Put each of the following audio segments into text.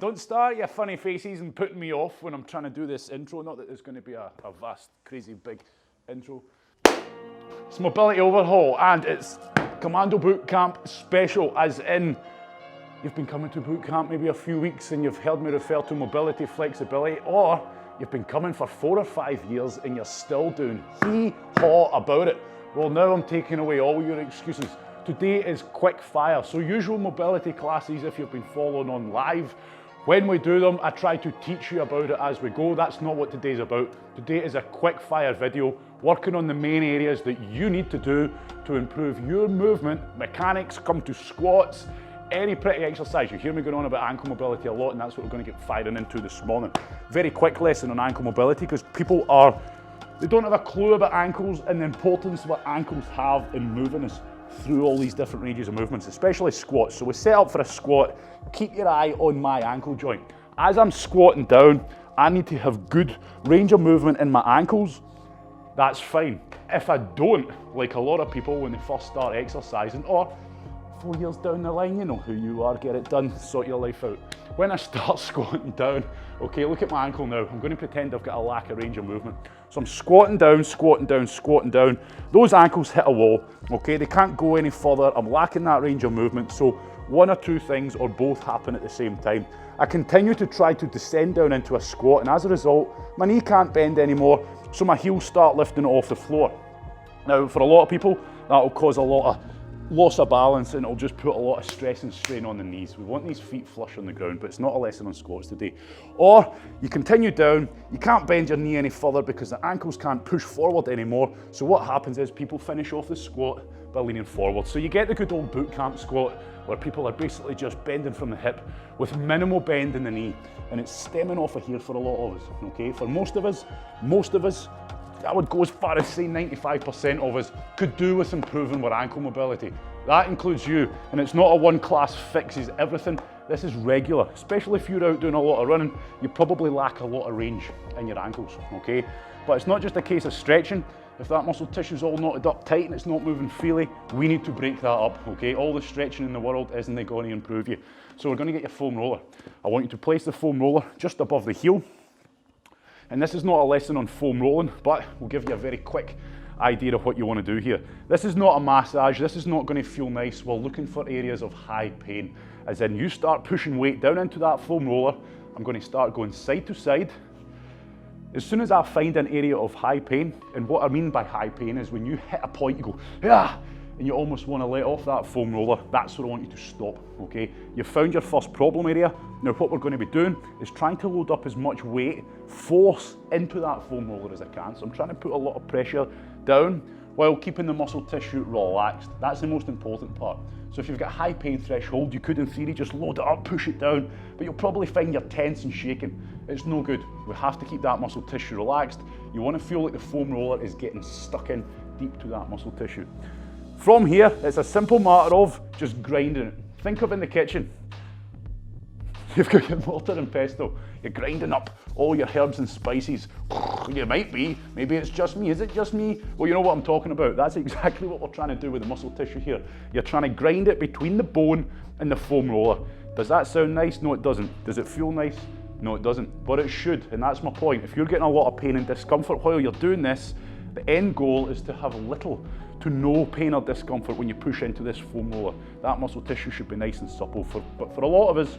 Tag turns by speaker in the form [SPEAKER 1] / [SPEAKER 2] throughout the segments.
[SPEAKER 1] Don't start your funny faces and putting me off when I'm trying to do this intro. Not that there's going to be a vast, crazy, big intro. It's Mobility Overhaul, and it's Commando Bootcamp special, as in you've been coming to bootcamp maybe a few weeks and you've heard me refer to mobility, flexibility, or you've been coming for 4 or 5 years and you're still doing hee-haw about it. Well, now I'm taking away all your excuses. Today is quick fire. So usual mobility classes, if you've been following on live, when we do them, I try to teach you about it as we go. That's not what today's about. Today is a quick fire video working on the main areas that you need to do to improve your movement, mechanics, come to squats, any pretty exercise. You hear me going on about ankle mobility a lot, and that's what we're going to get firing into this morning. Very quick lesson on ankle mobility, because people they don't have a clue about ankles and the importance of what ankles have in moving us through all these different ranges of movements, especially squats. So we set up for a squat. Keep your eye on my ankle joint. As I'm squatting down, I need to have good range of movement in my ankles. That's fine. If I don't, like a lot of people when they first start exercising, or 4 years down the line, you know who you are, get it done, sort your life out. When I start squatting down, okay, look at my ankle now. I'm going to pretend I've got a lack of range of movement. So I'm squatting down, squatting down, squatting down. Those ankles hit a wall, okay? They can't go any further. I'm lacking that range of movement. So one or two things or both happen at the same time. I continue to try to descend down into a squat, and as a result, my knee can't bend anymore, so my heels start lifting it off the floor. Now, for a lot of people, that will cause a lot of loss of balance, and it'll just put a lot of stress and strain on the knees. We want these feet flush on the ground, but it's not a lesson on squats today. Or you continue down, you can't bend your knee any further because the ankles can't push forward anymore. So what happens is people finish off the squat by leaning forward. So you get the good old boot camp squat where people are basically just bending from the hip with minimal bend in the knee, and it's stemming off of here for a lot of us, okay? For most of us, I would go as far as say 95% of us could do with improving our ankle mobility. That includes you, and it's not a one class fixes everything. This is regular, especially if you're out doing a lot of running. You probably lack a lot of range in your ankles, okay? But it's not just a case of stretching. If that muscle tissue's all knotted up tight and it's not moving freely, we need to break that up, okay? All the stretching in the world isn't going to improve you. So we're going to get your foam roller. I want you to place the foam roller just above the heel. And this is not a lesson on foam rolling, but we'll give you a very quick idea of what you want to do here. This is not a massage. This is not going to feel nice. We're looking for areas of high pain. As in, you start pushing weight down into that foam roller. I'm going to start going side to side. As soon as I find an area of high pain, and what I mean by high pain is when you hit a point, you go, ah, and you almost want to let off that foam roller, that's where I want you to stop, okay? You've found your first problem area. Now what we're going to be doing is trying to load up as much weight, force into that foam roller as I can. So I'm trying to put a lot of pressure down while keeping the muscle tissue relaxed. That's the most important part. So if you've got a high pain threshold, you could in theory just load it up, push it down, but you'll probably find you're tense and shaking. It's no good. We have to keep that muscle tissue relaxed. You want to feel like the foam roller is getting stuck in deep to that muscle tissue. From here, it's a simple matter of just grinding it. Think of in the kitchen. You've got your mortar and pestle. You're grinding up all your herbs and spices. You might be, maybe it's just me. Is it just me? Well, you know what I'm talking about. That's exactly what we're trying to do with the muscle tissue here. You're trying to grind it between the bone and the foam roller. Does that sound nice? No, it doesn't. Does it feel nice? No, it doesn't. But it should, and that's my point. If you're getting a lot of pain and discomfort while you're doing this, the end goal is to have little to no pain or discomfort when you push into this foam roller. That muscle tissue should be nice and supple. But for a lot of us,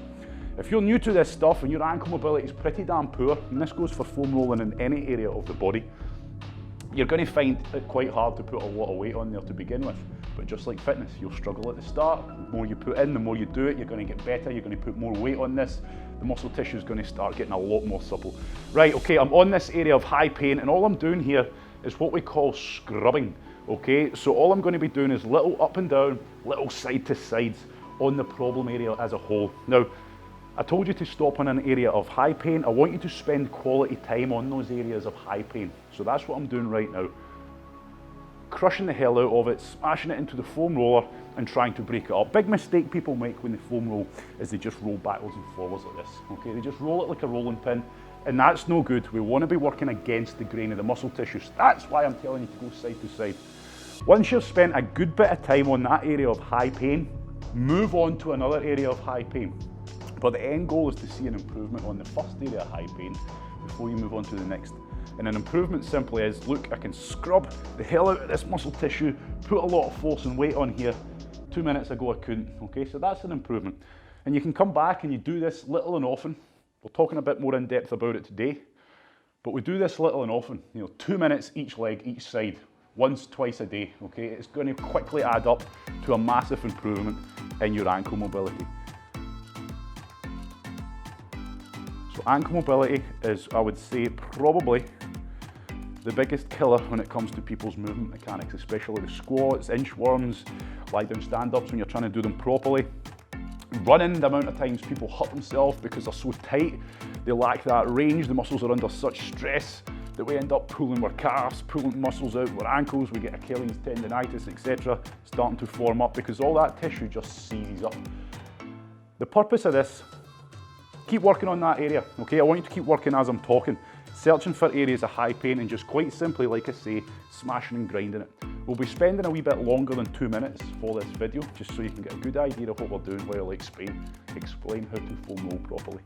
[SPEAKER 1] if you're new to this stuff and your ankle mobility is pretty damn poor, and this goes for foam rolling in any area of the body, you're going to find it quite hard to put a lot of weight on there to begin with. But just like fitness, you'll struggle at the start. The more you put in, the more you do it, you're going to get better. You're going to put more weight on this. The muscle tissue is going to start getting a lot more supple. Right, okay, I'm on this area of high pain, and all I'm doing here is what we call scrubbing. Okay, so all I'm going to be doing is little up and down, little side to sides on the problem area as a whole. Now, I told you to stop on an area of high pain. I want you to spend quality time on those areas of high pain. So that's what I'm doing right now. Crushing the hell out of it, smashing it into the foam roller and trying to break it up. Big mistake people make when they foam roll is they just roll backwards and forwards like this. Okay, they just roll it like a rolling pin. And that's no good. We want to be working against the grain of the muscle tissues. That's why I'm telling you to go side to side. Once you've spent a good bit of time on that area of high pain, move on to another area of high pain. But the end goal is to see an improvement on the first area of high pain before you move on to the next. And an improvement simply is, look, I can scrub the hell out of this muscle tissue, put a lot of force and weight on here. 2 minutes ago I couldn't, okay? So that's an improvement. And you can come back and you do this little and often. We're talking a bit more in depth about it today, but we do this little and often, 2 minutes each leg, each side, once, twice a day, okay? It's going to quickly add up to a massive improvement in your ankle mobility. So ankle mobility is, I would say, probably the biggest killer when it comes to people's movement mechanics, especially the squats, inchworms, lie down stand-ups when you're trying to do them properly. Running, the amount of times people hurt themselves because they're so tight, they lack that range, the muscles are under such stress that we end up pulling our calves, pulling muscles out with our ankles, we get Achilles tendonitis, etc. starting to form up because all that tissue just seizes up. The purpose of this, keep working on that area, okay? I want you to keep working as I'm talking, searching for areas of high pain and just quite simply, like I say, smashing and grinding it. We'll be spending a wee bit longer than 2 minutes for this video, just so you can get a good idea of what we're doing while I explain how to foam roll properly.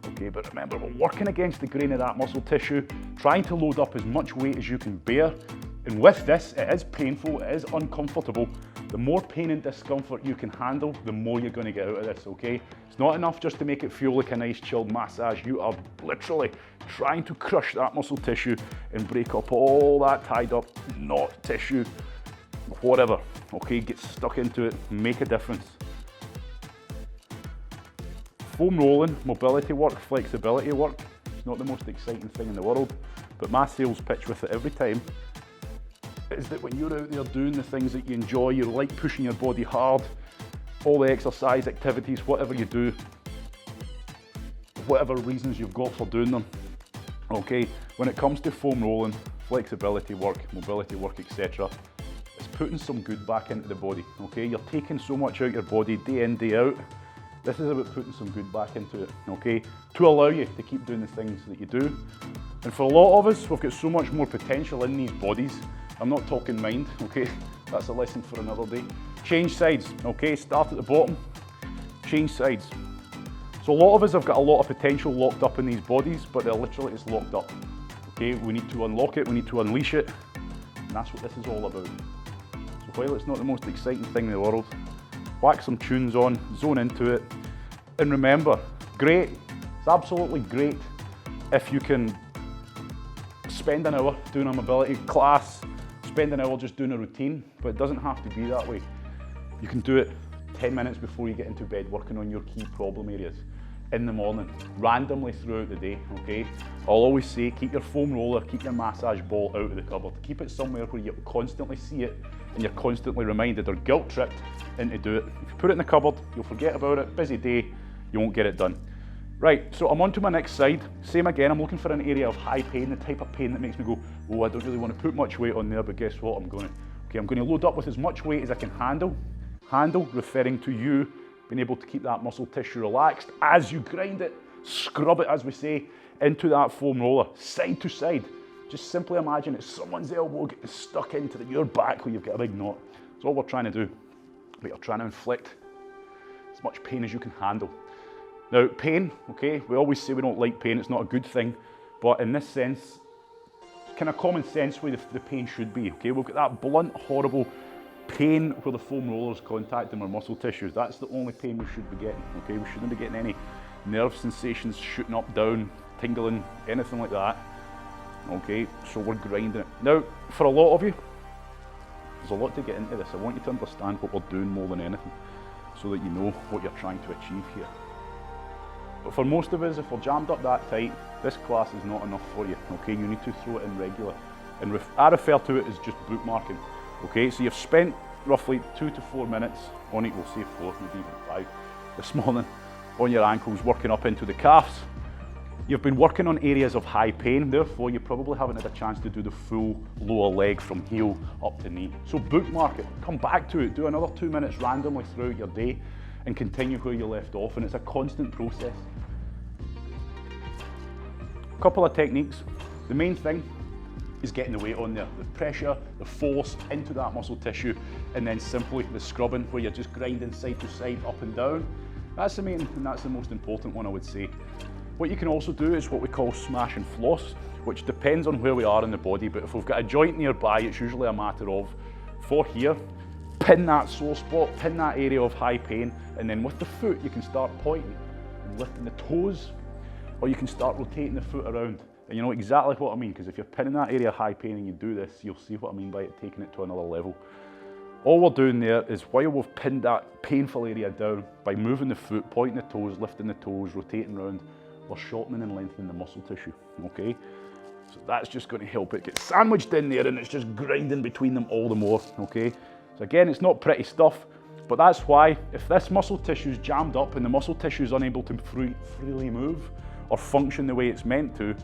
[SPEAKER 1] Okay, but remember, we're working against the grain of that muscle tissue, trying to load up as much weight as you can bear. And with this, it is painful, it is uncomfortable. The more pain and discomfort you can handle, the more you're going to get out of this, okay? It's not enough just to make it feel like a nice chilled massage. You are literally trying to crush that muscle tissue and break up all that tied up knot tissue, whatever, okay? Get stuck into it, make a difference. Foam rolling, mobility work, flexibility work, it's not the most exciting thing in the world, but my sales pitch with it every time is that when you're out there doing the things that you enjoy, you like pushing your body hard, all the exercise activities, whatever you do, whatever reasons you've got for doing them, okay, when it comes to foam rolling, flexibility work, mobility work, etc., it's putting some good back into the body, okay? You're taking so much out your body day in, day out. This is about putting some good back into it, okay? To allow you to keep doing the things that you do. And for a lot of us, we've got so much more potential in these bodies. I'm not talking mind, okay? That's a lesson for another day. Change sides, okay? Start at the bottom, change sides. So a lot of us have got a lot of potential locked up in these bodies, but they're literally just locked up, okay? We need to unlock it, we need to unleash it, and that's what this is all about. So while it's not the most exciting thing in the world, whack some tunes on, zone into it, and remember, great, it's absolutely great if you can spend an hour doing a mobility class, spend an hour just doing a routine, but it doesn't have to be that way. You can do it 10 minutes before you get into bed, working on your key problem areas in the morning, randomly throughout the day, okay? I'll always say, keep your foam roller, keep your massage ball out of the cupboard. Keep it somewhere where you constantly see it and you're constantly reminded or guilt tripped into do it. If you put it in the cupboard, you'll forget about it. Busy day, you won't get it done. Right, so I'm on to my next side. Same again, I'm looking for an area of high pain, the type of pain that makes me go, oh, I don't really want to put much weight on there, but guess what, I'm going to load up with as much weight as I can handle. Handle, referring to you being able to keep that muscle tissue relaxed as you grind it, scrub it, as we say, into that foam roller, side to side. Just simply imagine it's someone's elbow getting stuck into your back where you've got a big knot. That's all we're trying to do. But you're trying to inflict as much pain as you can handle. Now, pain, okay, we always say we don't like pain, it's not a good thing, but in this sense, kind of common sense way the pain should be, okay? We've got that blunt, horrible pain where the foam roller's contacting our muscle tissues. That's the only pain we should be getting, okay? We shouldn't be getting any nerve sensations shooting up, down, tingling, anything like that, okay? So we're grinding it. Now, for a lot of you, there's a lot to get into this. I want you to understand what we're doing more than anything so that you know what you're trying to achieve here. But for most of us, if we're jammed up that tight, this class is not enough for you, okay? You need to throw it in regular. And I refer to it as just bookmarking, okay? So you've spent roughly 2 to 4 minutes on it, we'll say 4, maybe even 5, this morning, on your ankles, working up into the calves. You've been working on areas of high pain, therefore you probably haven't had a chance to do the full lower leg from heel up to knee. So bookmark it, come back to it, do another 2 minutes randomly throughout your day and continue where you left off, and it's a constant process. A couple of techniques. The main thing is getting the weight on there, the pressure, the force into that muscle tissue, and then simply the scrubbing where you're just grinding side to side, up and down. That's the main, and that's the most important one, I would say. What you can also do is what we call smash and floss, which depends on where we are in the body, but if we've got a joint nearby, it's usually a matter of, for here, pin that sore spot, pin that area of high pain, and then with the foot, you can start pointing and lifting the toes, or you can start rotating the foot around. And you know exactly what I mean, because if you're pinning that area of high pain and you do this, you'll see what I mean by it taking it to another level. All we're doing there is while we've pinned that painful area down, by moving the foot, pointing the toes, lifting the toes, rotating around, we're shortening and lengthening the muscle tissue, okay? So that's just going to help it get sandwiched in there, and it's just grinding between them all the more, okay? So again, it's not pretty stuff, but that's why if this muscle tissue is jammed up and the muscle tissue is unable to freely move or function the way it's meant to,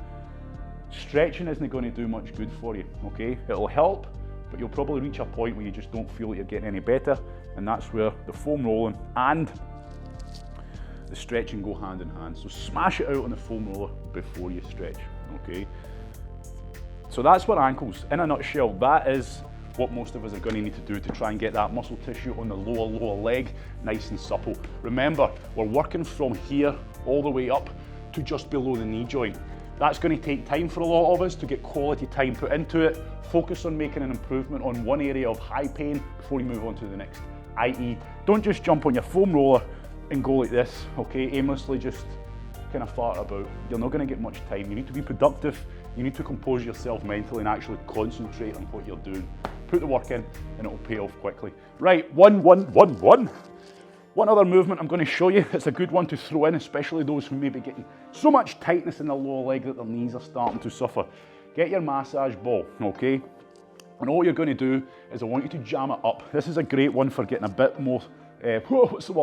[SPEAKER 1] stretching isn't going to do much good for you, okay? It'll help, but you'll probably reach a point where you just don't feel like you're getting any better, and that's where the foam rolling and the stretching go hand in hand. So smash it out on the foam roller before you stretch, okay? So that's what ankles, in a nutshell, that is what most of us are going to need to do to try and get that muscle tissue on the lower leg nice and supple. Remember, we're working from here all the way up to just below the knee joint. That's going to take time for a lot of us to get quality time put into it. Focus on making an improvement on one area of high pain before you move on to the next. i.e., don't just jump on your foam roller and go like this, okay, aimlessly just kind of fart about. You're not going to get much time. You need to be productive, you need to compose yourself mentally and actually concentrate on what you're doing. Put the work in and it'll pay off quickly. Right, one. One other movement I'm going to show you, it's a good one to throw in, especially those who may be getting so much tightness in the lower leg that their knees are starting to suffer. Get your massage ball, okay? And all you're going to do is I want you to jam it up. This is a great one for getting a bit more,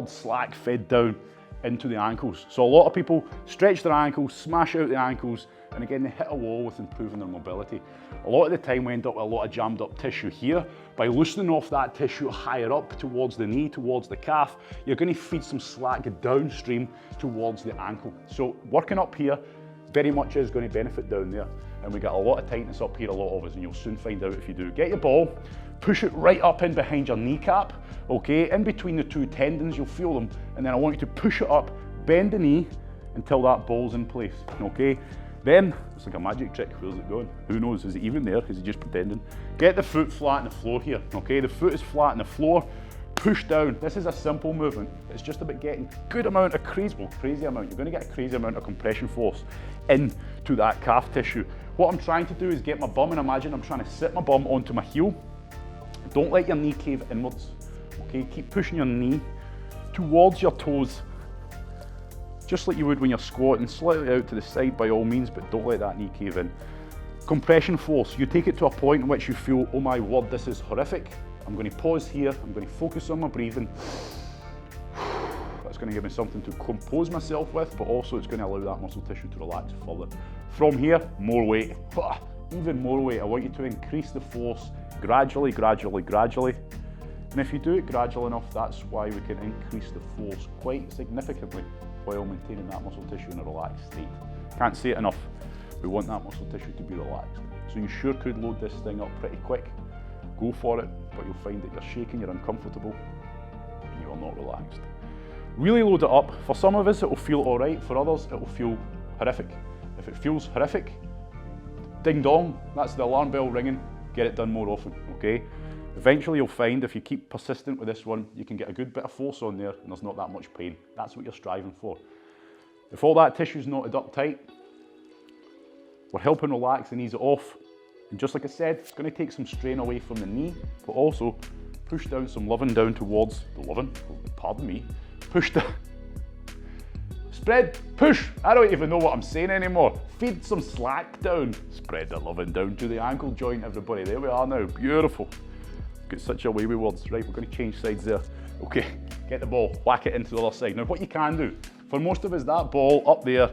[SPEAKER 1] slack fed down into the ankles. So a lot of people stretch their ankles, smash out the ankles, and again they hit a wall with improving their mobility. A lot of the time we end up with a lot of jammed up tissue here. By loosening off that tissue higher up towards the knee, towards the calf, you're going to feed some slack downstream towards the ankle. So working up here very much is going to benefit down there. And we got a lot of tightness up here, a lot of us, and you'll soon find out if you do. Get your ball, push it right up in behind your kneecap, okay? In between the two tendons, you'll feel them. And then I want you to push it up, bend the knee until that ball's in place, okay? Then, it's like a magic trick, where's it going? Who knows, is it even there? Is he just pretending? Get the foot flat on the floor here, okay? The foot is flat on the floor, push down. This is a simple movement. It's just about getting good amount of crazy amount. You're gonna get a crazy amount of compression force into that calf tissue. What I'm trying to do is get my bum, and imagine I'm trying to sit my bum onto my heel. Don't let your knee cave inwards, okay? Keep pushing your knee towards your toes, just like you would when you're squatting, slightly out to the side by all means, but don't let that knee cave in. Compression force, you take it to a point in which you feel, oh my word, this is horrific. I'm going to pause here, I'm going to focus on my breathing. That's going to give me something to compose myself with, but also it's going to allow that muscle tissue to relax further. From here, more weight, even more weight. I want you to increase the force gradually. And if you do it gradual enough, that's why we can increase the force quite significantly while maintaining that muscle tissue in a relaxed state. Can't say it enough. We want that muscle tissue to be relaxed. So you sure could load this thing up pretty quick. Go for it, but you'll find that you're shaking, you're uncomfortable, and you are not relaxed. Really load it up. For some of us, it will feel all right. For others, it will feel horrific. If it feels horrific, ding dong, that's the alarm bell ringing. Get it done more often, okay? Eventually you'll find if you keep persistent with this one, you can get a good bit of force on there and there's not that much pain. That's what you're striving for. If all that tissue's knotted up tight, we're helping relax and ease it off. And just like I said, it's going to take some strain away from the knee, but also push down some loving down towards the loving, pardon me, push down, spread, push, I don't even know what I'm saying anymore. Feed some slack down, spread the loving down to the ankle joint, everybody. There we are now, beautiful. Got such a way with words. Right, we're going to change sides there. Okay, get the ball, whack it into the other side. Now what you can do, for most of us, that ball up there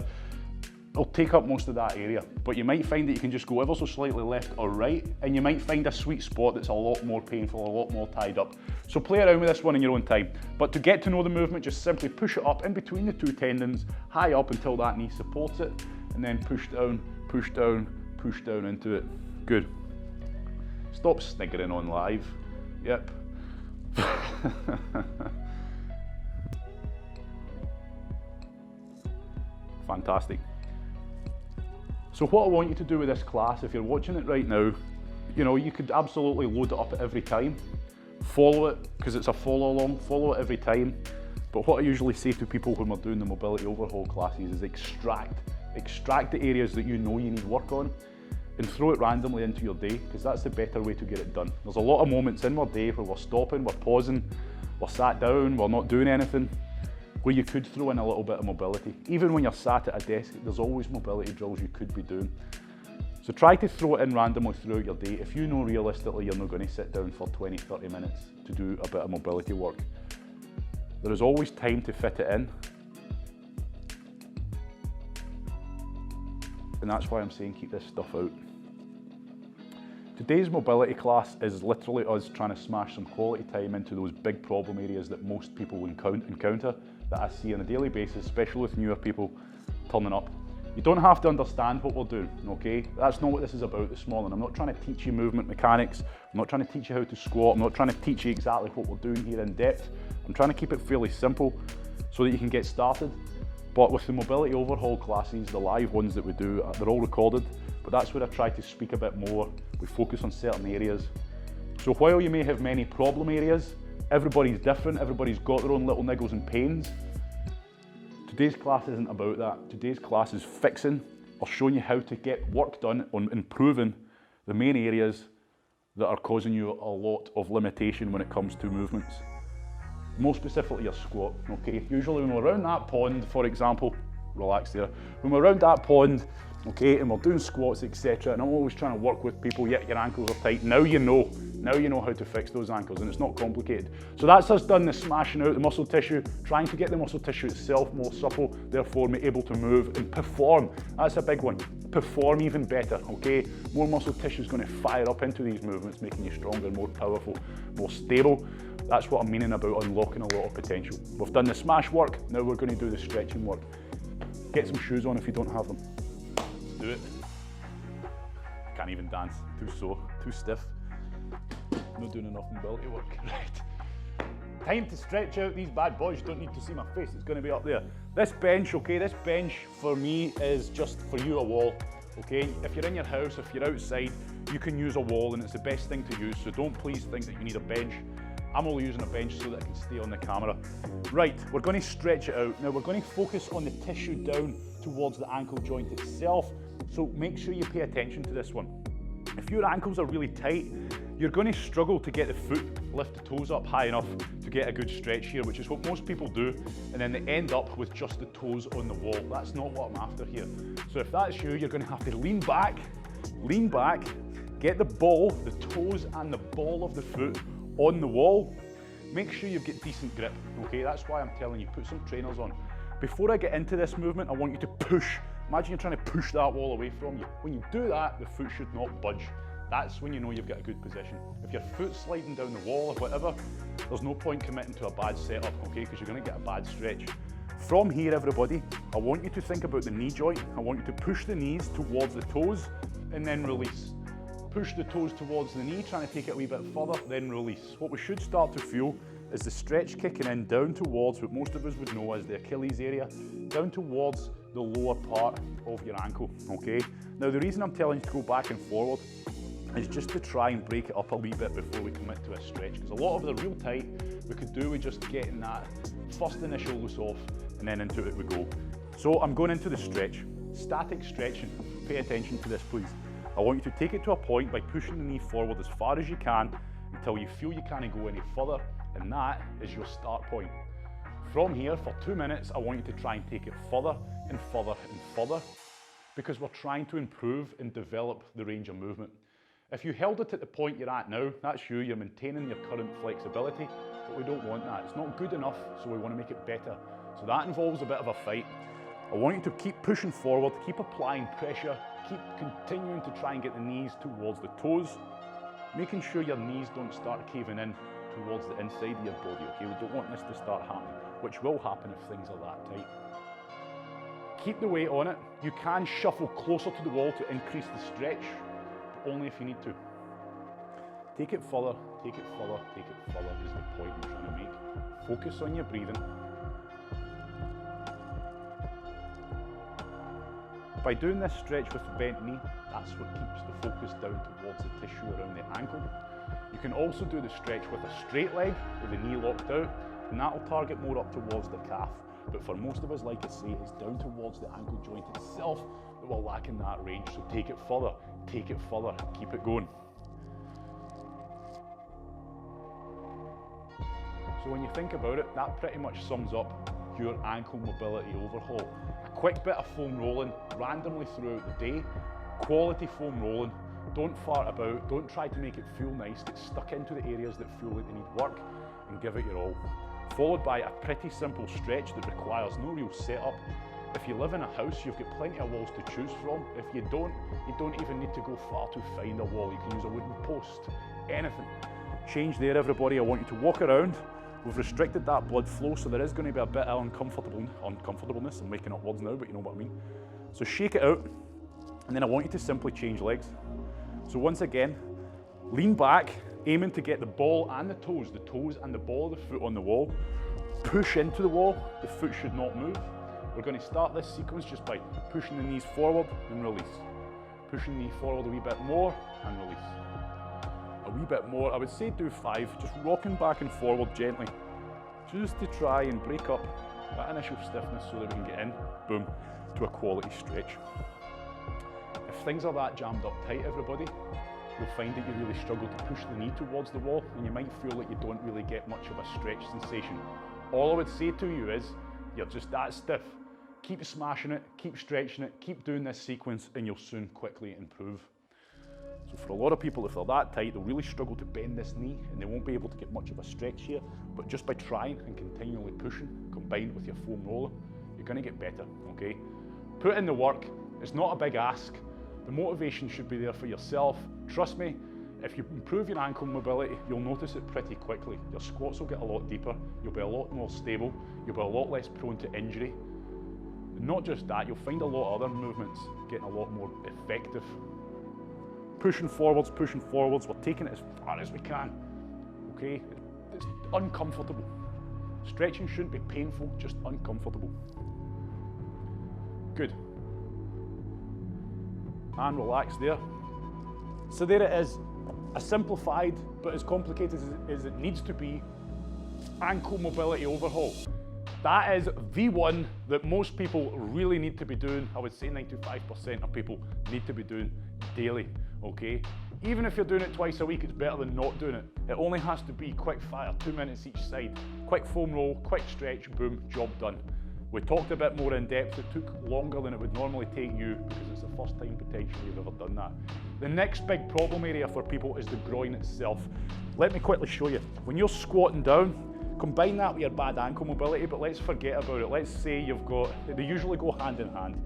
[SPEAKER 1] will take up most of that area, but you might find that you can just go ever so slightly left or right, and you might find a sweet spot that's a lot more painful, a lot more tied up. So play around with this one in your own time. But to get to know the movement, just simply push it up in between the two tendons, high up until that knee supports it, and then push down, push down, push down into it. Good. Stop sniggering on live. Yep. Fantastic. So what I want you to do with this class, if you're watching it right now, you know, you could absolutely load it up at every time. Follow it, because it's a follow along, follow it every time. But what I usually say to people when we're doing the mobility overhaul classes is extract the areas that you know you need work on and throw it randomly into your day, because that's the better way to get it done. There's a lot of moments in our day where we're stopping, we're pausing, we're sat down, we're not doing anything, where you could throw in a little bit of mobility. Even when you're sat at a desk, there's always mobility drills you could be doing. So try to throw it in randomly throughout your day. If you know realistically you're not going to sit down for 20, 30 minutes to do a bit of mobility work, there is always time to fit it in. And that's why I'm saying keep this stuff out. Today's mobility class is literally us trying to smash some quality time into those big problem areas that most people encounter, that I see on a daily basis, especially with newer people turning up. You don't have to understand what we're doing, okay? That's not what this is about this morning. I'm not trying to teach you movement mechanics. I'm not trying to teach you how to squat. I'm not trying to teach you exactly what we're doing here in depth. I'm trying to keep it fairly simple so that you can get started. But with the mobility overhaul classes, the live ones that we do, they're all recorded, but that's where I try to speak a bit more. We focus on certain areas. So while you may have many problem areas, everybody's different, everybody's got their own little niggles and pains. Today's class isn't about that. Today's class is fixing or showing you how to get work done on improving the main areas that are causing you a lot of limitation when it comes to movements. More specifically your squat, okay? Usually when we're around that pond, for example, relax there. When we're around that pond, okay, and we're doing squats, etc., and I'm always trying to work with people, yeah, your ankles are tight. Now you know how to fix those ankles, and it's not complicated. So that's us done the smashing out the muscle tissue, trying to get the muscle tissue itself more supple, therefore able to move and perform. That's a big one. Perform even better, okay? More muscle tissue is going to fire up into these movements, making you stronger, more powerful, more stable. That's what I'm meaning about unlocking a lot of potential. We've done the smash work, now we're going to do the stretching work. Get some shoes on if you don't have them. Let's do it. I can't even dance, too sore, too stiff. Not doing enough mobility work, right. Time to stretch out these bad boys. You don't need to see my face, it's going to be up there. This bench, okay, this bench for me is just for you a wall, okay? If you're in your house, if you're outside, you can use a wall and it's the best thing to use, so don't please think that you need a bench. I'm only using a bench so that I can stay on the camera. Right, we're going to stretch it out. Now we're going to focus on the tissue down towards the ankle joint itself, so make sure you pay attention to this one. If your ankles are really tight, you're going to struggle to get the foot, lift the toes up high enough to get a good stretch here, which is what most people do, and then they end up with just the toes on the wall. That's not what I'm after here. So if that's you, you're going to have to lean back, get the ball, the toes and the ball of the foot on the wall. Make sure you've got decent grip, okay? That's why I'm telling you, put some trainers on. Before I get into this movement, I want you to push. Imagine you're trying to push that wall away from you. When you do that, the foot should not budge. That's when you know you've got a good position. If your foot's sliding down the wall or whatever, there's no point committing to a bad setup, okay? Because you're gonna get a bad stretch. From here, everybody, I want you to think about the knee joint. I want you to push the knees towards the toes and then release. Push the toes towards the knee, trying to take it a wee bit further, then release. What we should start to feel is the stretch kicking in down towards what most of us would know as the Achilles area, down towards the lower part of your ankle, okay? Now the reason I'm telling you to go back and forward is just to try and break it up a wee bit before we commit to a stretch, because a lot of it are real tight. We could do with just getting that first initial loose off and then into it we go. So I'm going into the stretch. Static stretching. Pay attention to this, please. I want you to take it to a point by pushing the knee forward as far as you can until you feel you can't go any further, and that is your start point. From here, for 2 minutes, I want you to try and take it further and further and further, because we're trying to improve and develop the range of movement. If you held it at the point you're at now, that's you, you're maintaining your current flexibility, but we don't want that. It's not good enough, so we want to make it better. So that involves a bit of a fight. I want you to keep pushing forward, keep applying pressure, keep continuing to try and get the knees towards the toes, making sure your knees don't start caving in towards the inside of your body, okay? We don't want this to start happening, which will happen if things are that tight. Keep the weight on it. You can shuffle closer to the wall to increase the stretch, but only if you need to. Take it further, take it further, take it further is the point I'm trying to make. Focus on your breathing. by doing this stretch with the bent knee, that's what keeps the focus down towards the tissue around the ankle. You can also do the stretch with a straight leg, with the knee locked out, and that'll target more up towards the calf. But for most of us, like I say, it's down towards the ankle joint itself that we're lacking that range. So take it further, keep it going. So when you think about it, that pretty much sums up your ankle mobility overhaul. A quick bit of foam rolling randomly throughout the day, quality foam rolling. Don't fart about, don't try to make it feel nice, get stuck into the areas that feel like they need work and give it your all. Followed by a pretty simple stretch that requires no real setup. If you live in a house, you've got plenty of walls to choose from. If you don't even need to go far to find a wall. You can use a wooden post, anything. Change there, everybody. I want you to walk around. We've restricted that blood flow, so there is going to be a bit of uncomfortableness. I'm making up words now, but you know what I mean. So shake it out, and then I want you to simply change legs. So once again, lean back, aiming to get the ball and the toes and the ball of the foot on the wall. Push into the wall, the foot should not move. We're going to start this sequence just by pushing the knees forward and release. Pushing the knee forward a wee bit more and release. A wee bit more, I would say do 5, just rocking back and forward gently, just to try and break up that initial stiffness so that we can get in, boom, to a quality stretch. If things are that jammed up tight, everybody, you'll find that you really struggle to push the knee towards the wall, and you might feel like you don't really get much of a stretch sensation. All I would say to you is, you're just that stiff. Keep smashing it, keep stretching it, keep doing this sequence, and you'll soon quickly improve. So for a lot of people, if they're that tight, they'll really struggle to bend this knee, and they won't be able to get much of a stretch here, but just by trying and continually pushing, combined with your foam roller, you're gonna get better, okay? Put in the work, it's not a big ask. The motivation should be there for yourself. Trust me, if you improve your ankle mobility, you'll notice it pretty quickly. Your squats will get a lot deeper, you'll be a lot more stable, you'll be a lot less prone to injury. And not just that, you'll find a lot of other movements getting a lot more effective. Pushing forwards, we're taking it as far as we can, okay? It's uncomfortable. Stretching shouldn't be painful, just uncomfortable. Good. And relax there. So there it is, a simplified but as complicated as it needs to be ankle mobility overhaul. That is the one that most people really need to be doing. I would say 95% of people need to be doing daily, okay? Even if you're doing it twice a week, it's better than not doing it. It only has to be quick fire, 2 minutes each side. Quick foam roll, quick stretch, boom, job done. We talked a bit more in depth. It took longer than it would normally take you because it's the first time potentially you've ever done that. The next big problem area for people is the groin itself. Let me quickly show you. When you're squatting down, combine that with your bad ankle mobility, but let's forget about it. Let's say they usually go hand in hand.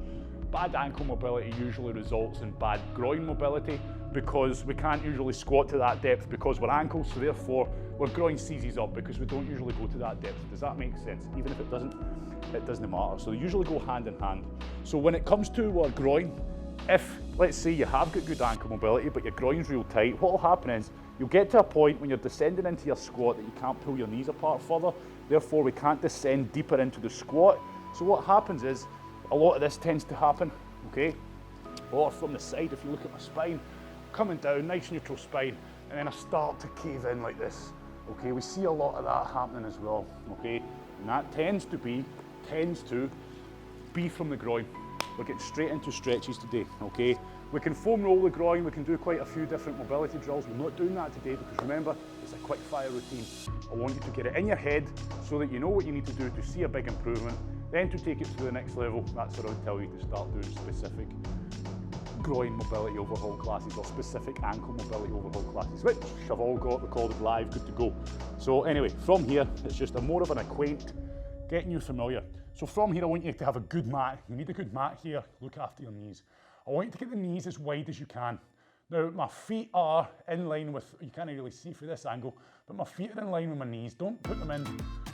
[SPEAKER 1] Bad ankle mobility usually results in bad groin mobility because we can't usually squat to that depth because we're ankles, so therefore our groin seizes up because we don't usually go to that depth. Does that make sense? Even if it doesn't matter. So they usually go hand in hand. So when it comes to our groin, if, let's say you have got good ankle mobility, but your groin's real tight, what will happen is you'll get to a point when you're descending into your squat that you can't pull your knees apart further. Therefore, we can't descend deeper into the squat. So what happens is, a lot of this tends to happen, okay? Or from the side, if you look at my spine, coming down, nice neutral spine, and then I start to cave in like this, okay? We see a lot of that happening as well, okay? And that tends to be from the groin. We're getting straight into stretches today, okay? We can foam roll the groin, we can do quite a few different mobility drills. We're not doing that today because remember, it's a quick fire routine. I want you to get it in your head so that you know what you need to do to see a big improvement. Then to take it to the next level, that's what I would tell you to start doing specific groin mobility overhaul classes or specific ankle mobility overhaul classes, which I've all got recorded live, good to go. So anyway, from here, it's just more of an acquaint, getting you familiar. So from here, I want you to have a good mat. You need a good mat here, look after your knees. I want you to get the knees as wide as you can. Now, my feet are in line with, you can't really see through this angle, but my feet are in line with my knees. Don't put them in,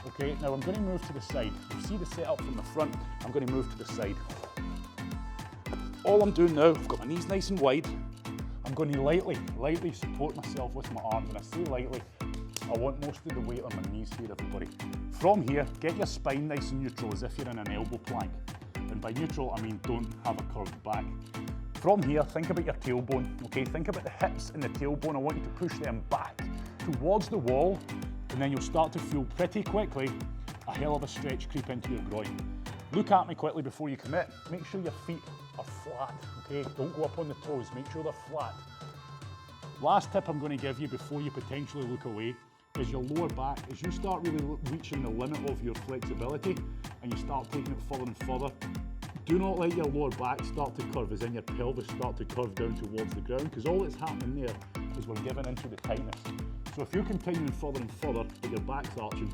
[SPEAKER 1] okay? Now I'm going to move to the side. You see the setup from the front, I'm going to move to the side. All I'm doing now, I've got my knees nice and wide. I'm going to lightly support myself with my arms. When I say lightly, I want most of the weight on my knees here, everybody. From here, get your spine nice and neutral as if you're in an elbow plank. Now and by neutral I mean don't have a curved back. From here, think about your tailbone, okay? Think about the hips and the tailbone. I want you to push them back towards the wall, and then you'll start to feel pretty quickly a hell of a stretch creep into your groin. Look at me quickly before you commit. Make sure your feet are flat, okay? Don't go up on the toes, make sure they're flat. Last tip I'm going to give you before you potentially look away is your lower back. As you start really reaching the limit of your flexibility and you start taking it further and further, do not let your lower back start to curve, as in your pelvis start to curve down towards the ground, because all that's happening there is we're giving into the tightness. So if you're continuing further and further, but your back's arching,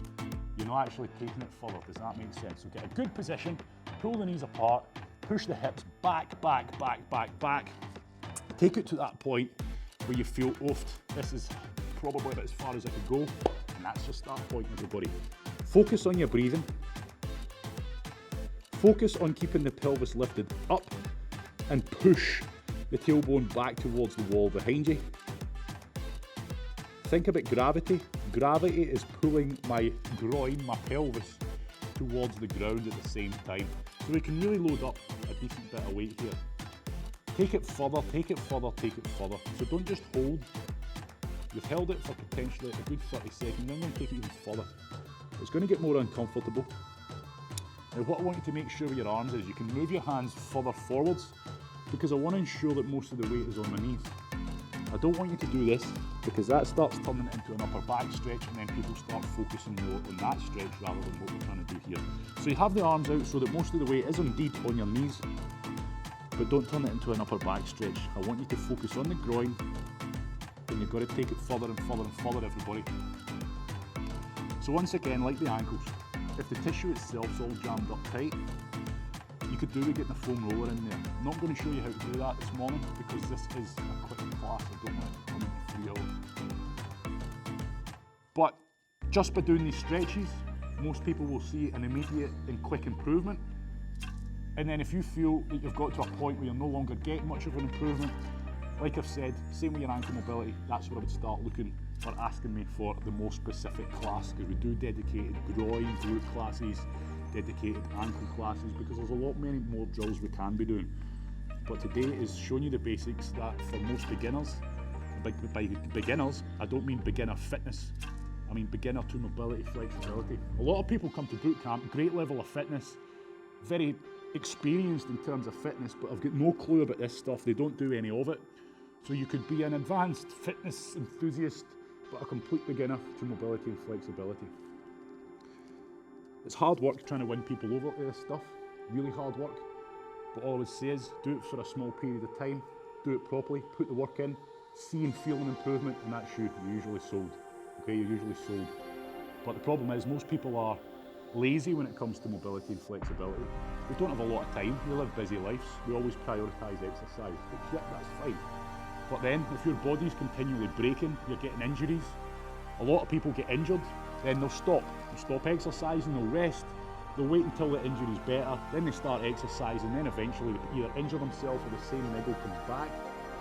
[SPEAKER 1] you're not actually taking it further. Does that make sense? So get a good position, pull the knees apart, push the hips back, back, back, back, back. Take it to that point where you feel, oof, this is probably about as far as I could go, and that's your start point, everybody. Focus on your breathing. Focus on keeping the pelvis lifted up and push the tailbone back towards the wall behind you. Think about gravity. Gravity is pulling my groin, my pelvis, towards the ground at the same time. So we can really load up a decent bit of weight here. Take it further, take it further, take it further. So don't just hold. You've held it for potentially a good 30 seconds, then I'm going to take it even further. It's going to get more uncomfortable. Now what I want you to make sure with your arms is you can move your hands further forwards, because I want to ensure that most of the weight is on my knees. I don't want you to do this because that starts turning it into an upper back stretch, and then people start focusing more on that stretch rather than what we're trying to do here. So you have the arms out so that most of the weight is indeed on your knees, but don't turn it into an upper back stretch. I want you to focus on the groin, and you've got to take it further and further and further, everybody. So once again, like the ankles, if the tissue itself's all jammed up tight, you could do with getting a foam roller in there. I'm not going to show you how to do that this morning because this is a quick class. I don't want to come into 3 hours. But just by doing these stretches, most people will see an immediate and quick improvement. And then if you feel that you've got to a point where you're no longer getting much of an improvement, like I've said, same with your ankle mobility, that's where I would start looking or asking me for the more specific class, because we do dedicated groin, glute classes, dedicated ankle classes, because there's a lot many more drills we can be doing. But today is showing you the basics that for most beginners, by beginners, I don't mean beginner fitness, I mean beginner to mobility, flexibility. A lot of people come to boot camp, great level of fitness, very experienced in terms of fitness, but I've got no clue about this stuff. They don't do any of it. So you could be an advanced fitness enthusiast, but a complete beginner to mobility and flexibility. It's hard work trying to win people over to this stuff, really hard work. But all I would say is do it for a small period of time, do it properly, put the work in, see and feel an improvement, and that's you. You're usually sold. Okay, you're usually sold. But the problem is most people are lazy when it comes to mobility and flexibility. We don't have a lot of time, we live busy lives, we always prioritise exercise, which yeah, that's fine. But then if your body's continually breaking, you're getting injuries, a lot of people get injured, then they'll stop exercising, they'll rest, they'll wait until the injury's better, then they start exercising, then eventually they either injure themselves or the same niggle comes back,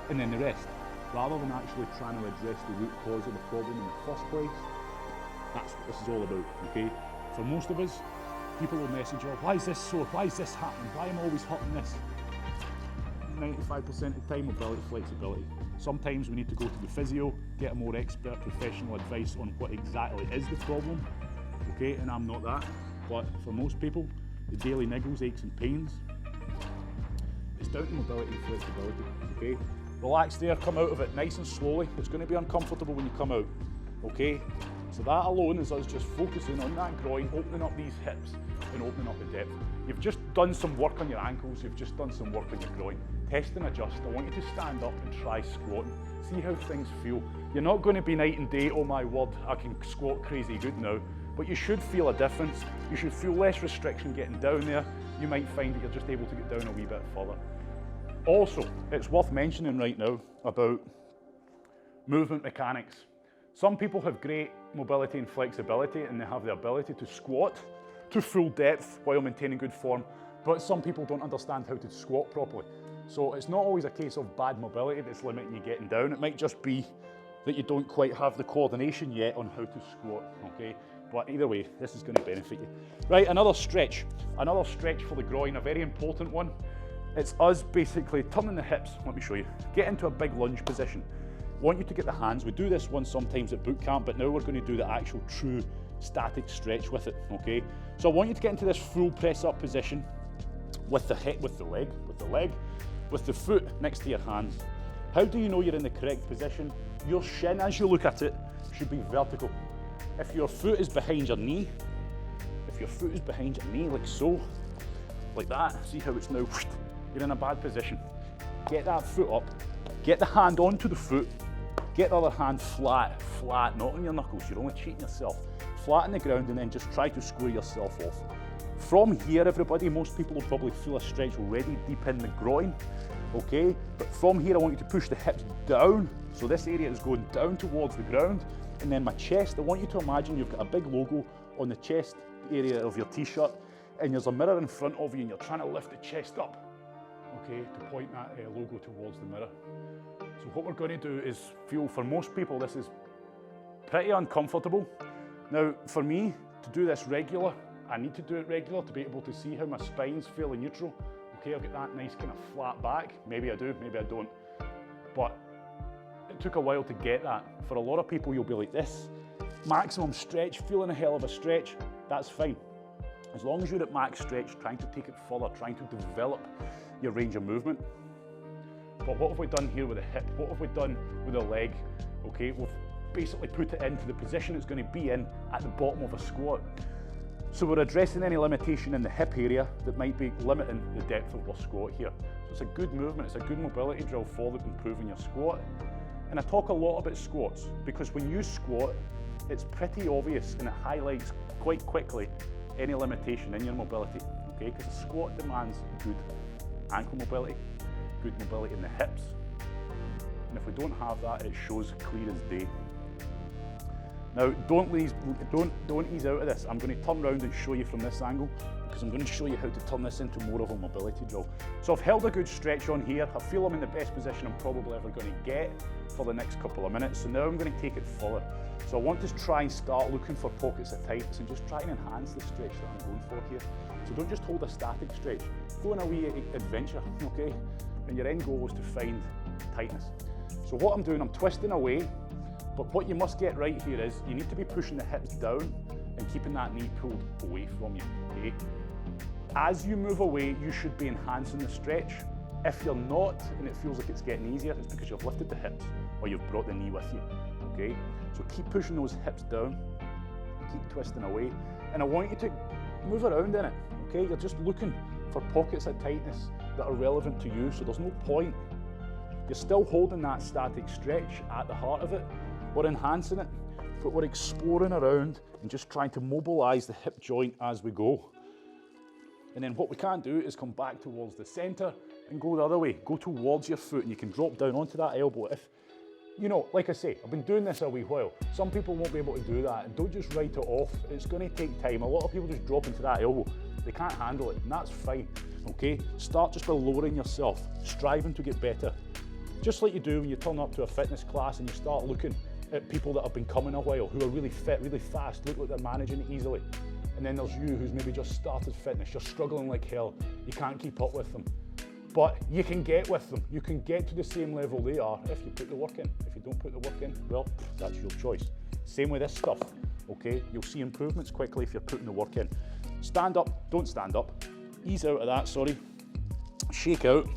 [SPEAKER 1] and then they rest. Rather than actually trying to address the root cause of the problem in the first place. That's what this is all about, okay? For most of us, people will message, oh, why is this sore? Why is this happening? Why am I always hurting this? 95% of the time, mobility, flexibility. Sometimes we need to go to the physio, get a more expert professional advice on what exactly is the problem, okay? And I'm not that, but for most people, the daily niggles, aches and pains, it's down to mobility and flexibility, okay? Relax there, come out of it nice and slowly. It's going to be uncomfortable when you come out, okay? So that alone is us just focusing on that groin, opening up these hips and opening up the depth. You've just done some work on your ankles, you've just done some work on your groin. Test and adjust. I want you to stand up and try squatting. See how things feel. You're not going to be night and day, oh my word, I can squat crazy good now, but you should feel a difference. You should feel less restriction getting down there. You might find that you're just able to get down a wee bit further. Also, it's worth mentioning right now about movement mechanics. Some people have great mobility and flexibility and they have the ability to squat to full depth while maintaining good form, but some people don't understand how to squat properly. So it's not always a case of bad mobility that's limiting you getting down. It might just be that you don't quite have the coordination yet on how to squat, okay? But either way, this is going to benefit you. Right, another stretch for the groin, a very important one. It's us basically turning the hips. Let me show you. Get into a big lunge position. Want you to get the hands. We do this one sometimes at boot camp, but now we're going to do the actual true static stretch with it, okay? So I want you to get into this full press up position with the hip, with the leg, with the foot next to your hands. How do you know you're in the correct position? Your shin, as you look at it, should be vertical. If your foot is behind your knee, like so, like that, see how it's now, you're in a bad position. Get that foot up, get the hand onto the foot, get the other hand flat, not on your knuckles, you're only cheating yourself. Flat on the ground and then just try to square yourself off. From here, everybody, most people will probably feel a stretch already deep in the groin, okay? But from here, I want you to push the hips down. So this area is going down towards the ground. And then my chest, I want you to imagine you've got a big logo on the chest area of your t-shirt, and there's a mirror in front of you and you're trying to lift the chest up, okay, to point that logo towards the mirror. So what we're going to do is feel, for most people, this is pretty uncomfortable. Now, for me, to do this regular, I need to do it regular to be able to see how my spine's fairly neutral. Okay, I've got that nice kind of flat back. Maybe I do, maybe I don't. But it took a while to get that. For a lot of people, you'll be like this. Maximum stretch, feeling a hell of a stretch, that's fine. As long as you're at max stretch, trying to take it further, trying to develop your range of movement. But what have we done here with the hip? What have we done with the leg? Okay, we've basically put it into the position it's going to be in at the bottom of a squat. So we're addressing any limitation in the hip area that might be limiting the depth of our squat here. So it's a good movement, it's a good mobility drill for improving your squat. And I talk a lot about squats because when you squat, it's pretty obvious and it highlights quite quickly any limitation in your mobility, okay? Because a squat demands good ankle mobility, good mobility in the hips. And if we don't have that, it shows clear as day. Now, don't ease out of this. I'm going to turn around and show you from this angle because I'm going to show you how to turn this into more of a mobility drill. So I've held a good stretch on here. I feel I'm in the best position I'm probably ever going to get for the next couple of minutes. So now I'm going to take it further. So I want to try and start looking for pockets of tightness and just try and enhance the stretch that I'm going for here. So don't just hold a static stretch. Go on a wee adventure, okay? And your end goal is to find tightness. So what I'm doing, I'm twisting away. But what you must get right here is you need to be pushing the hips down and keeping that knee pulled away from you, okay? As you move away, you should be enhancing the stretch. If you're not, and it feels like it's getting easier, it's because you've lifted the hips or you've brought the knee with you, okay? So keep pushing those hips down, keep twisting away, and I want you to move around in it, okay? You're just looking for pockets of tightness that are relevant to you, so there's no point. You're still holding that static stretch at the heart of it. We're enhancing it, but we're exploring around and just trying to mobilize the hip joint as we go. And then what we can do is come back towards the center and go the other way. Go towards your foot and you can drop down onto that elbow. If, you know, like I say, I've been doing this a wee while. Some people won't be able to do that, and don't just write it off. It's going to take time. A lot of people just drop into that elbow. They can't handle it, and that's fine, okay? Start just by lowering yourself, striving to get better. Just like you do when you turn up to a fitness class and you start looking at people that have been coming a while, who are really fit, really fast, look like they're managing it easily. And then there's you who's maybe just started fitness, you're struggling like hell, you can't keep up with them. But you can get with them, you can get to the same level they are if you put the work in. If you don't put the work in, well, that's your choice. Same with this stuff, okay? You'll see improvements quickly if you're putting the work in. Stand up, don't stand up. Ease out of that, sorry. Shake out.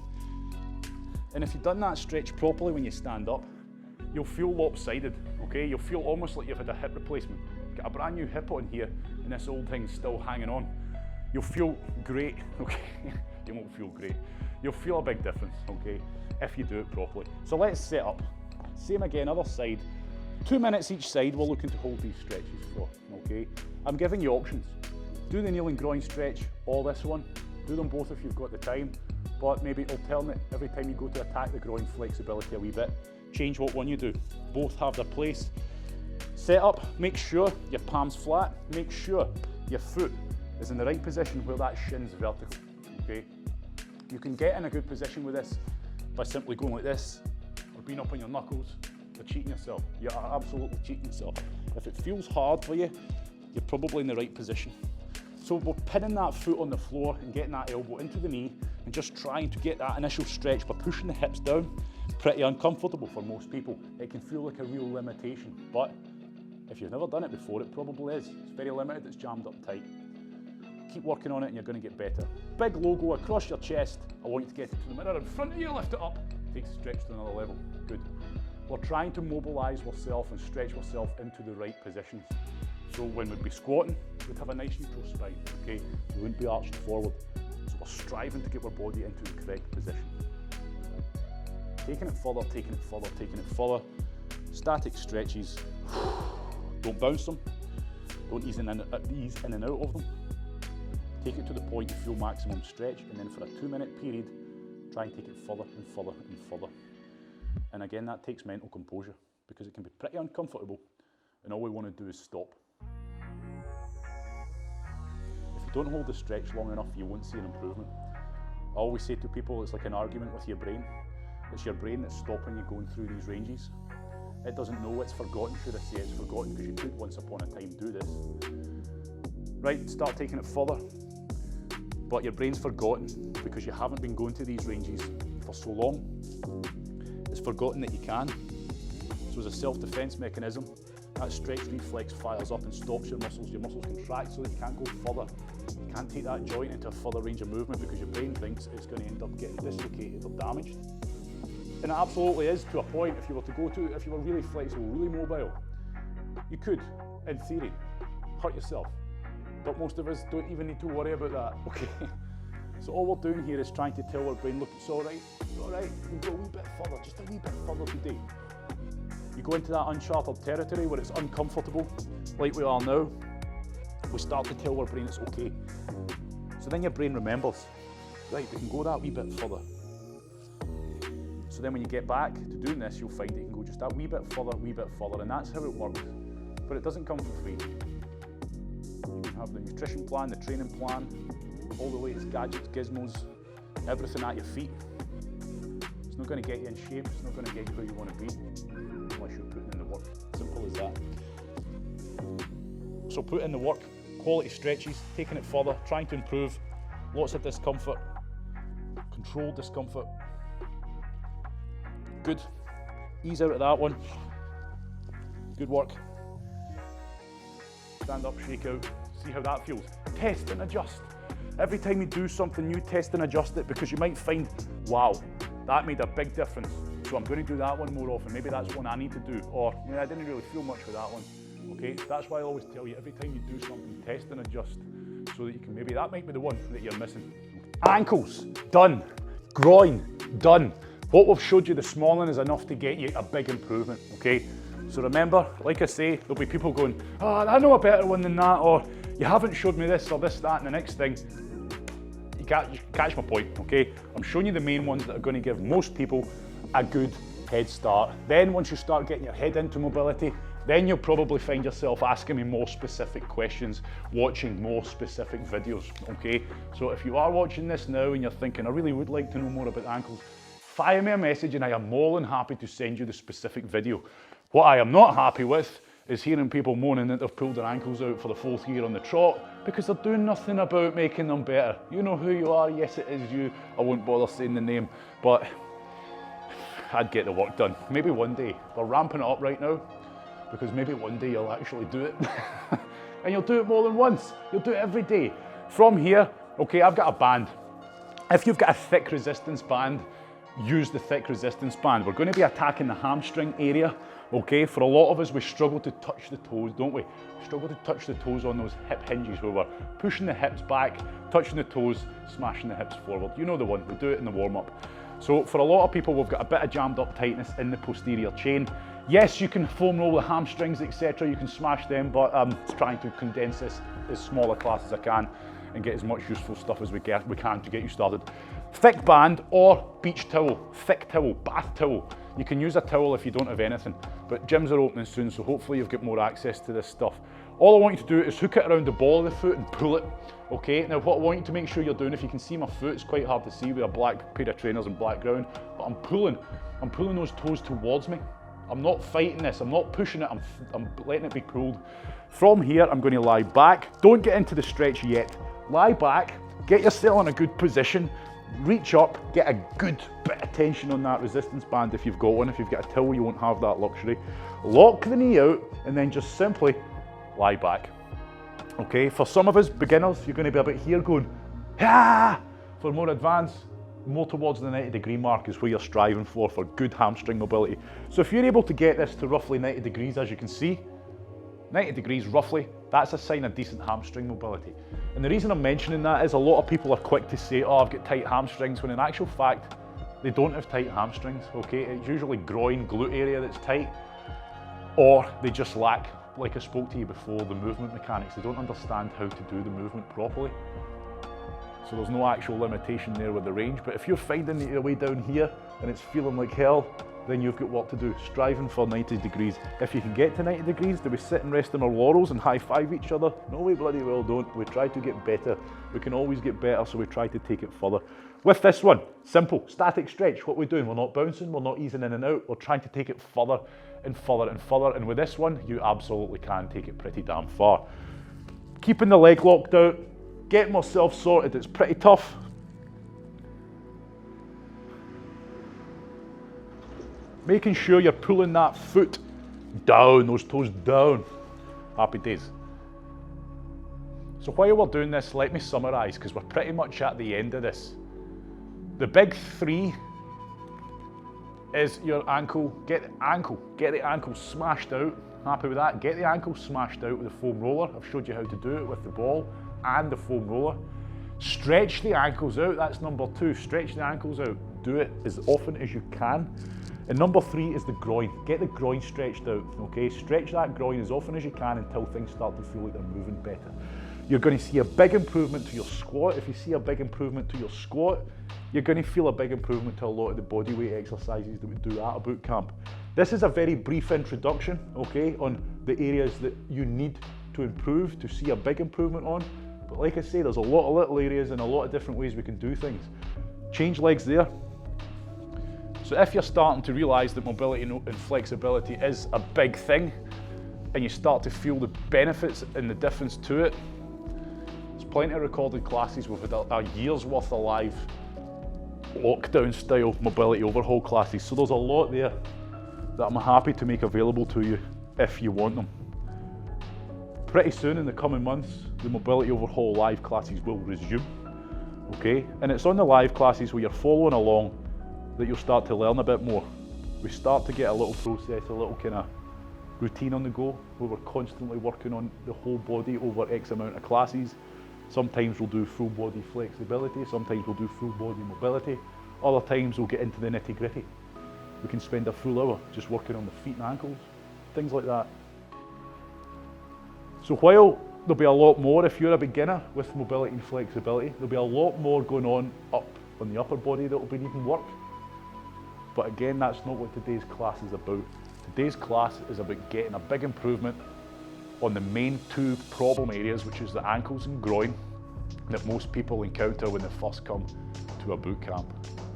[SPEAKER 1] And if you've done that stretch properly when you stand up, you'll feel lopsided, okay? You'll feel almost like you've had a hip replacement. Got a brand new hip on here and this old thing's still hanging on. You'll feel great, okay? You won't feel great. You'll feel a big difference, okay? If you do it properly. So let's set up. Same again, other side. 2 minutes each side we're looking to hold these stretches for, okay? I'm giving you options. Do the kneeling groin stretch or this one. Do them both if you've got the time, but maybe alternate every time you go to attack the groin flexibility a wee bit. Change what one you do. Both have their place. Set up, make sure your palm's flat, make sure your foot is in the right position where that shin's vertical, okay? You can get in a good position with this by simply going like this or being up on your knuckles. You're cheating yourself. You are absolutely cheating yourself. If it feels hard for you, you're probably in the right position. So we're pinning that foot on the floor and getting that elbow into the knee and just trying to get that initial stretch by pushing the hips down. Pretty uncomfortable for most people. It can feel like a real limitation, but if you've never done it before, it probably is. It's very limited, it's jammed up tight. Keep working on it and you're going to get better. Big logo across your chest. I want you to get it to the mirror in front of you, lift it up. Take the stretch to another level. Good. We're trying to mobilise ourselves and stretch ourselves into the right positions. So when we'd be squatting, we'd have a nice neutral spine, okay? We wouldn't be arched forward. So we're striving to get our body into the correct position. Taking it further, taking it further, taking it further. Static stretches. Don't bounce them. Don't ease in and out of them. Take it to the point you feel maximum stretch, and then for a 2-minute period, try and take it further and further and further. And again, that takes mental composure because it can be pretty uncomfortable, and all we want to do is stop. If you don't hold the stretch long enough, you won't see an improvement. I always say to people, it's like an argument with your brain. It's your brain that's stopping you going through these ranges. It doesn't know, it's forgotten. Should I say it's forgotten because you could once upon a time do this. Right, start taking it further. But your brain's forgotten because you haven't been going to these ranges for so long. It's forgotten that you can. So as a self-defense mechanism, that stretch reflex fires up and stops your muscles. Your muscles contract so that you can't go further. You can't take that joint into a further range of movement because your brain thinks it's going to end up getting dislocated or damaged. And it absolutely is, to a point. If you were really flexible, really mobile, you could, in theory, hurt yourself. But most of us don't even need to worry about that, okay? So all we're doing here is trying to tell our brain, look, it's all right, you go a wee bit further, just a wee bit further today. You go into that uncharted territory where it's uncomfortable, like we are now, we start to tell our brain it's okay. So then your brain remembers, right, we can go that wee bit further. So then when you get back to doing this, you'll find that you can go just that wee bit further, and that's how it works. But it doesn't come for free. You can have the nutrition plan, the training plan, all the latest gadgets, gizmos, everything at your feet. It's not going to get you in shape, it's not going to get you where you want to be, unless you're putting in the work. Simple as that. So put in the work, quality stretches, taking it further, trying to improve, lots of discomfort, controlled discomfort. Good. Ease out of that one. Good work. Stand up, shake out, see how that feels. Test and adjust. Every time you do something new, test and adjust it, because you might find, wow, that made a big difference. So I'm going to do that one more often. Maybe that's one I need to do. Or, yeah, I didn't really feel much with that one. Okay, that's why I always tell you, every time you do something, test and adjust, so that you can, maybe that might be the one that you're missing. Ankles, done. Groin, done. What we've showed you this morning is enough to get you a big improvement, okay? So remember, like I say, there'll be people going, oh, I know a better one than that, or you haven't showed me this or this, that, and the next thing. You catch my point, okay? I'm showing you the main ones that are going to give most people a good head start. Then once you start getting your head into mobility, then you'll probably find yourself asking me more specific questions, watching more specific videos, okay? So if you are watching this now and you're thinking, I really would like to know more about ankles, fire me a message and I am more than happy to send you the specific video. What I am not happy with is hearing people moaning that they've pulled their ankles out for the 4th year on the trot because they're doing nothing about making them better. You know who you are, yes it is you, I won't bother saying the name, but I'd get the work done. Maybe one day. They're ramping it up right now because maybe one day you'll actually do it. And you'll do it more than once. You'll do it every day. From here, okay, I've got a band. If you've got a thick resistance band, use the thick resistance band. We're going to be attacking the hamstring area, okay? For a lot of us, we struggle to touch the toes, don't we? We struggle to touch the toes on those hip hinges where we're pushing the hips back, touching the toes, smashing the hips forward. You know the one, we do it in the warm-up. So for a lot of people, we've got a bit of jammed up tightness in the posterior chain. Yes, you can foam roll the hamstrings, etc. You can smash them, but I'm trying to condense this as small a class as I can and get as much useful stuff as we can to get you started. Thick band or beach towel, thick towel, bath towel. You can use a towel if you don't have anything, but gyms are opening soon, so hopefully you've got more access to this stuff. All I want you to do is hook it around the ball of the foot and pull it, okay? Now what I want you to make sure you're doing, if you can see my foot, it's quite hard to see with a black pair of trainers and black ground, but I'm pulling those toes towards me, I'm not fighting this, I'm not pushing it, I'm letting it be pulled. From here, I'm going to lie back. Don't get into the stretch yet. Lie back, get yourself in a good position, reach up, get a good bit of tension on that resistance band if you've got one. If you've got a towel, you won't have that luxury. Lock the knee out and then just simply lie back. Okay, for some of us beginners, you're going to be a bit here going, ah! For more advanced, more towards the 90-degree mark is where you're striving for good hamstring mobility. So if you're able to get this to roughly 90 degrees, as you can see, 90 degrees roughly, that's a sign of decent hamstring mobility. And the reason I'm mentioning that is a lot of people are quick to say, oh, I've got tight hamstrings, when in actual fact, they don't have tight hamstrings, okay? It's usually groin, glute area that's tight, or they just lack, like I spoke to you before, the movement mechanics. They don't understand how to do the movement properly. So there's no actual limitation there with the range, but if you're finding that you're way down here and it's feeling like hell, then you've got work to do, striving for 90 degrees. If you can get to 90 degrees, do we sit and rest on our laurels and high-five each other? No, we bloody well don't. We try to get better. We can always get better, so we try to take it further. With this one, simple, static stretch. What we're doing, we're not bouncing, we're not easing in and out, we're trying to take it further and further and further, and with this one, you absolutely can take it pretty damn far. Keeping the leg locked out, getting myself sorted, it's pretty tough. Making sure you're pulling that foot down, those toes down. Happy days. So while we're doing this, let me summarize, because we're pretty much at the end of this. The big three is your ankle. Get the ankle smashed out. Happy with that? Get the ankle smashed out with the foam roller. I've showed you how to do it with the ball and the foam roller. Stretch the ankles out, that's number two. Stretch the ankles out. Do it as often as you can. And number three is the groin. Get the groin stretched out, okay? Stretch that groin as often as you can until things start to feel like they're moving better. You're going to see a big improvement to your squat. If you see a big improvement to your squat, you're going to feel a big improvement to a lot of the bodyweight exercises that we do at a boot camp. This is a very brief introduction, okay, on the areas that you need to improve to see a big improvement on. But like I say, there's a lot of little areas and a lot of different ways we can do things. Change legs there. So if you're starting to realise that mobility and flexibility is a big thing, and you start to feel the benefits and the difference to it, there's plenty of recorded classes. We've had a year's worth of live lockdown style mobility overhaul classes. So there's a lot there that I'm happy to make available to you if you want them. Pretty soon in the coming months, the mobility overhaul live classes will resume, okay? And it's on the live classes where you're following along that you'll start to learn a bit more. We start to get a little process, a little kind of routine on the go, where we're constantly working on the whole body over X amount of classes. Sometimes we'll do full body flexibility, sometimes we'll do full body mobility, other times we'll get into the nitty gritty. We can spend a full hour just working on the feet and ankles, things like that. So while there'll be a lot more if you're a beginner with mobility and flexibility, there'll be a lot more going on the upper body that will be needing work. But again, that's not what today's class is about. Today's class is about getting a big improvement on the main two problem areas, which is the ankles and groin, that most people encounter when they first come to a boot camp.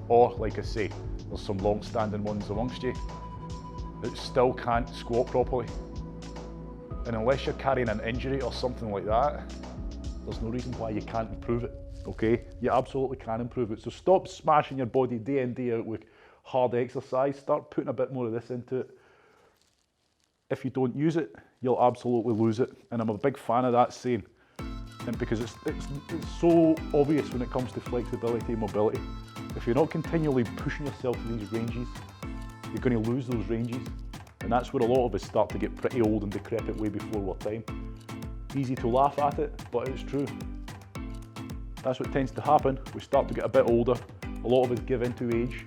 [SPEAKER 1] Or, like I say, there's some long-standing ones amongst you that still can't squat properly. And unless you're carrying an injury or something like that, there's no reason why you can't improve it, okay? You absolutely can improve it. So stop smashing your body day in, day out with hard exercise. Start putting a bit more of this into it. If you don't use it, you'll absolutely lose it. And I'm a big fan of that saying, and because it's so obvious when it comes to flexibility and mobility. If you're not continually pushing yourself to these ranges, you're going to lose those ranges. And that's where a lot of us start to get pretty old and decrepit way before our time. Easy to laugh at it, but it's true. That's what tends to happen. We start to get a bit older. A lot of us give in to age.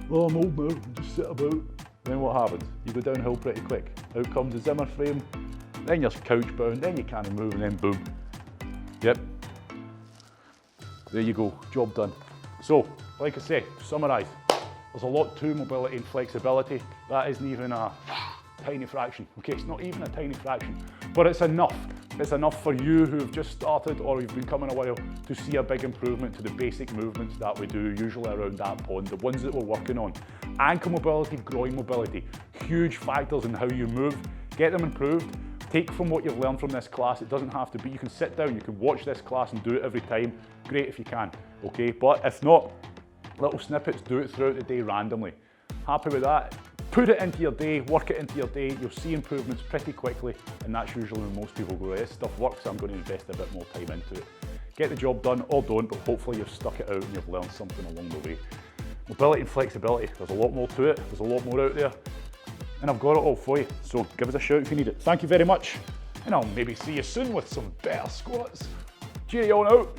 [SPEAKER 1] Oh, I'm old now, just sit about. Then what happens? You go downhill pretty quick. Out comes the Zimmer frame, then you're couch bound, then you can't move, and then boom. Yep. There you go, job done. So, like I say, to summarise, there's a lot to mobility and flexibility. That isn't even a tiny fraction. Okay, it's not even a tiny fraction, but it's enough It's enough for you who've just started or you've been coming a while to see a big improvement to the basic movements that we do, usually around that pond, the ones that we're working on. Ankle mobility, groin mobility, huge factors in how you move. Get them improved. Take from what you've learned from this class. It doesn't have to be, you can sit down, you can watch this class and do it every time. Great if you can, okay? But if not, little snippets, do it throughout the day randomly. Happy with that? Put it into your day, work it into your day, you'll see improvements pretty quickly, and that's usually when most people go, this stuff works, I'm going to invest a bit more time into it. Get the job done, or don't, but hopefully you've stuck it out and you've learned something along the way. Mobility and flexibility, there's a lot more to it, there's a lot more out there, and I've got it all for you, so give us a shout if you need it. Thank you very much, and I'll maybe see you soon with some better squats. Cheerio out.